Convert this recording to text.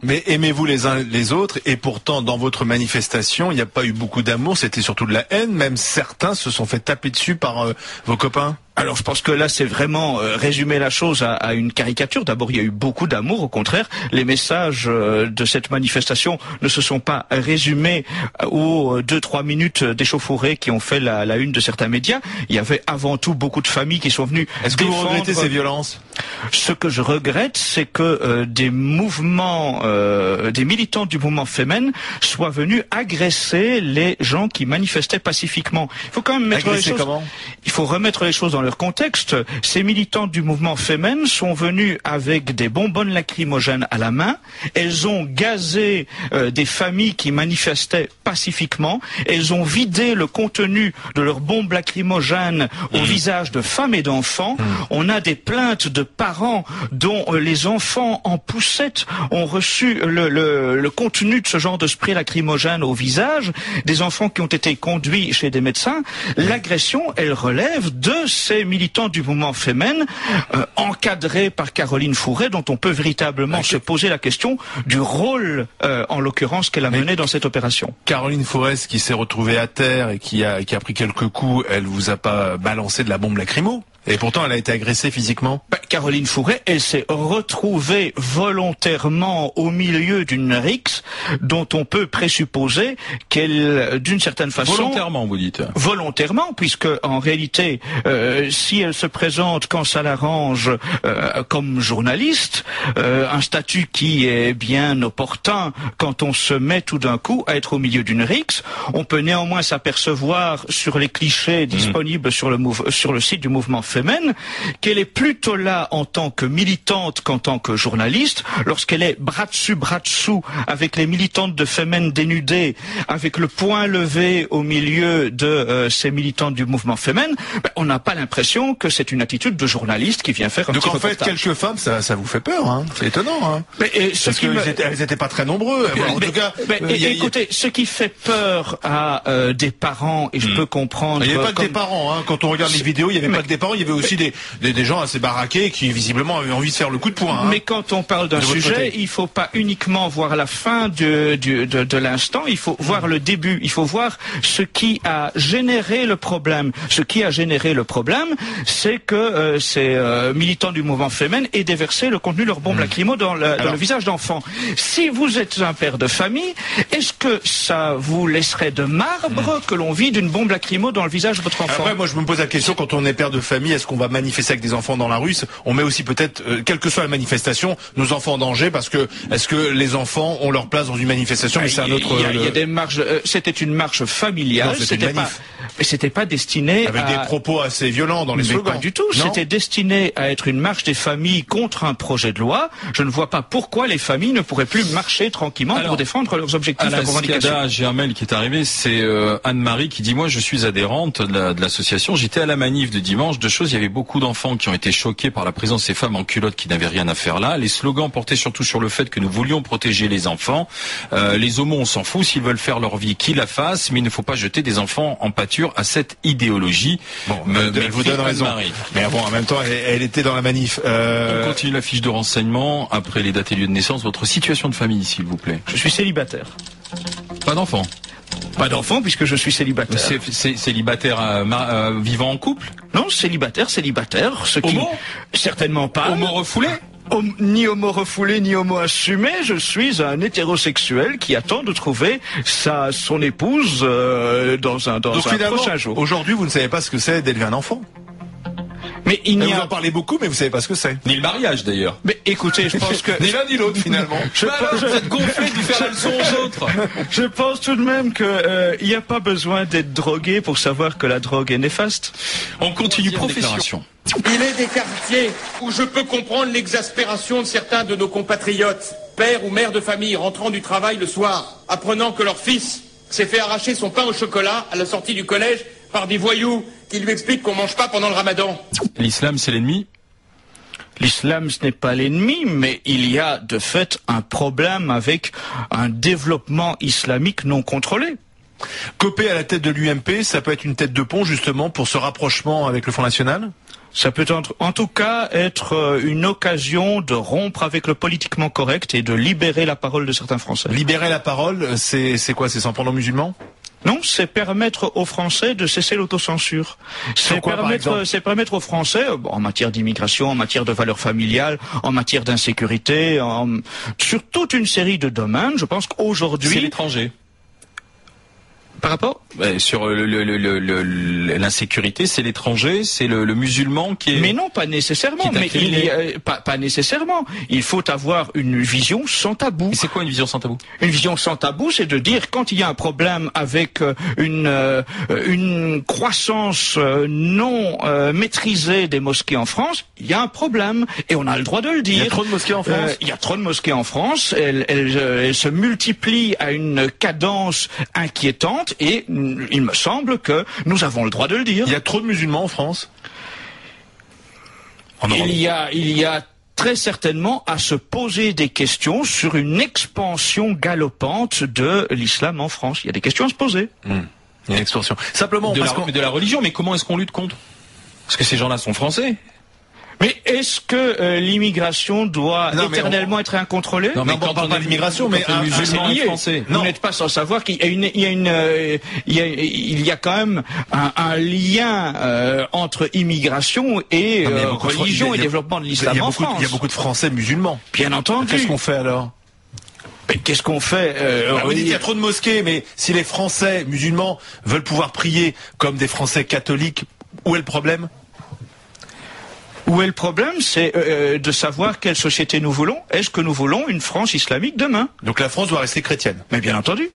Mais aimez-vous les uns les autres, et pourtant dans votre manifestation, il n'y a pas eu beaucoup d'amour, c'était surtout de la haine, même certains se sont fait taper dessus par vos copains. Alors je pense que là c'est vraiment résumer la chose à une caricature. D'abord il y a eu beaucoup d'amour, au contraire. Les messages de cette manifestation ne se sont pas résumés aux 2-3 minutes d'échauffourée qui ont fait la une de certains médias. Il y avait avant tout beaucoup de familles qui sont venues. Est-ce que vous regrettez ces violences? Ce que je regrette, c'est que des mouvements, des militants du mouvement Femen soient venus agresser les gens qui manifestaient pacifiquement. Il faut quand même mettre les choses. Comment? Il faut remettre les choses dans leur contexte. Ces militants du mouvement Femen sont venus avec des bonbonnes lacrymogènes à la main. Elles ont gazé des familles qui manifestaient pacifiquement. Elles ont vidé le contenu de leurs bombes lacrymogènes au visage de femmes et d'enfants. On a des plaintes de parents dont les enfants en poussette ont reçu le contenu de ce genre de spray lacrymogène au visage. Des enfants qui ont été conduits chez des médecins. L'agression, elle relève de ces militants du mouvement Femen, encadrés par Caroline Fourret, dont on peut véritablement se poser la question du rôle, en l'occurrence, qu'elle a mené dans cette opération. Caroline Fourret, qui s'est retrouvée à terre et qui a pris quelques coups, elle vous a pas balancé de la bombe lacrymo? Et pourtant, elle a été agressée physiquement. Caroline Fourret, elle s'est retrouvée volontairement au milieu d'une rixe dont on peut présupposer qu'elle, d'une certaine façon... Volontairement, vous dites? Volontairement, puisque en réalité, si elle se présente quand ça l'arrange comme journaliste, un statut qui est bien opportun quand on se met tout d'un coup à être au milieu d'une rixe, on peut néanmoins s'apercevoir sur les clichés disponibles sur le site du mouvement Femen, qu'elle est plutôt là en tant que militante qu'en tant que journaliste. Lorsqu'elle est bras dessus, bras dessous avec les militantes de Femen dénudées, avec le poing levé au milieu de ces militantes du mouvement Femen, on n'a pas l'impression que c'est une attitude de journaliste qui vient faire un petit reportage. Donc en fait, quelques femmes, ça vous fait peur, hein? C'est étonnant, hein? Parce qu'elles n'étaient pas très nombreux. En tout cas, écoutez, ce qui fait peur à des parents, et je peux comprendre... Il n'y avait pas que des parents, hein. Quand on regarde les vidéos, il n'y avait pas que des parents, il y avait aussi des gens assez baraqués qui visiblement avaient envie de faire le coup de poing. Hein. Mais quand on parle d'un sujet, il faut pas uniquement voir la fin de l'instant, il faut voir le début, il faut voir ce qui a généré le problème. Ce qui a généré le problème, c'est que ces militants du mouvement Femen aient déversé le contenu de leur bombe lacrymo dans le visage d'enfants. Si vous êtes un père de famille, est-ce que ça vous laisserait de marbre que l'on vide une bombe lacrymo dans le visage de votre enfant? Après, moi je me pose la question, quand on est père de famille, est-ce qu'on va manifester avec des enfants dans la rue? On met aussi peut-être, quelle que soit la manifestation, nos enfants en danger, parce que est-ce que les enfants ont leur place dans une manifestation? Mais c'est un autre... Il y a des marches, c'était une marche familiale, c'était pas destiné avec des propos assez violents dans les slogans. Pas du tout, c'était destiné à être une marche des familles contre un projet de loi. Je ne vois pas pourquoi les familles ne pourraient plus marcher tranquillement pour défendre leurs objectifs de revendication. J'ai un mail qui est arrivé, c'est Anne-Marie qui dit: moi je suis adhérente de l'association, j'étais à la manif de dimanche, deux choses, il y avait beaucoup d'enfants qui ont été choqués par la présence de ces femmes en culotte qui n'avaient rien à faire là. Les slogans portaient surtout sur le fait que nous voulions protéger les enfants. Les homos, on s'en fout, s'ils veulent faire leur vie, qu'ils la fassent, mais il ne faut pas jeter des enfants en pâture à cette idéologie. Bon, elle vous donne raison. Mais bon, en même temps, elle était dans la manif. On continue la fiche de renseignement. Après les dates et lieux de naissance, votre situation de famille, s'il vous plaît. Je suis célibataire. Pas d'enfant? Pas d'enfant puisque je suis célibataire. C'est célibataire vivant en couple? Non, célibataire. Ce qui... Homo? Certainement pas. Homo refoulé? Ni homo refoulé, ni homo assumé, je suis un hétérosexuel qui attend de trouver son épouse dans un prochain jour. Aujourd'hui, vous ne savez pas ce que c'est d'élever un enfant. Mais vous en parlez beaucoup, mais vous savez pas ce que c'est. Ni le mariage d'ailleurs. Mais écoutez, je pense que ni l'un ni l'autre finalement. Vous êtes gonflé de faire la leçon aux autres. Je pense tout de même que il n'y a pas besoin d'être drogué pour savoir que la drogue est néfaste. On continue profession. Il est des quartiers où je peux comprendre l'exaspération de certains de nos compatriotes, pères ou mères de famille rentrant du travail le soir, apprenant que leur fils s'est fait arracher son pain au chocolat à la sortie du collège par des voyous qui lui expliquent qu'on mange pas pendant le ramadan. L'islam, c'est l'ennemi? L'islam, ce n'est pas l'ennemi, mais il y a de fait un problème avec un développement islamique non contrôlé. Copé à la tête de l'UMP, ça peut être une tête de pont justement pour ce rapprochement avec le Front National? Ça peut en tout cas être une occasion de rompre avec le politiquement correct et de libérer la parole de certains Français. Libérer la parole, c'est quoi? C'est s'en prendre aux musulmans? Non, c'est permettre aux Français de cesser l'autocensure. C'est permettre aux Français, en matière d'immigration, en matière de valeurs familiales, en matière d'insécurité, sur toute une série de domaines. Je pense qu'aujourd'hui... C'est l'étranger. Par rapport sur l'insécurité, c'est l'étranger, c'est le musulman qui est... Mais non, pas nécessairement. Pas nécessairement. Il faut avoir une vision sans tabou. Et c'est quoi une vision sans tabou? Une vision sans tabou, c'est de dire quand il y a un problème avec une croissance non maîtrisée des mosquées en France, il y a un problème et on a le droit de le dire. Il y a trop de mosquées en France. Il y a trop de mosquées en France. Elles se multiplient à une cadence inquiétante. Et il me semble que nous avons le droit de le dire. Il y a trop de musulmans en France? Il y a très certainement à se poser des questions sur une expansion galopante de l'islam en France. Il y a des questions à se poser. Il y a une expansion. Simplement, de la religion, mais comment est-ce qu'on lutte contre? Parce que ces gens-là sont français. Mais est-ce que l'immigration doit éternellement être incontrôlée? Non, mais quand on parle pas d'immigration, mais un musulman est français. Vous n'êtes pas sans savoir qu'il y a quand même un lien entre immigration et religion et développement de l'islam en France. Il y a beaucoup de Français musulmans. Bien entendu. Qu'est-ce qu'on fait alors? Qu'est-ce qu'on fait vous dites qu'il y a trop de mosquées, mais si les Français musulmans veulent pouvoir prier comme des Français catholiques, où est le problème? Où est le problème? C'est de savoir quelle société nous voulons. Est-ce que nous voulons une France islamique demain? Donc la France doit rester chrétienne. Mais bien entendu.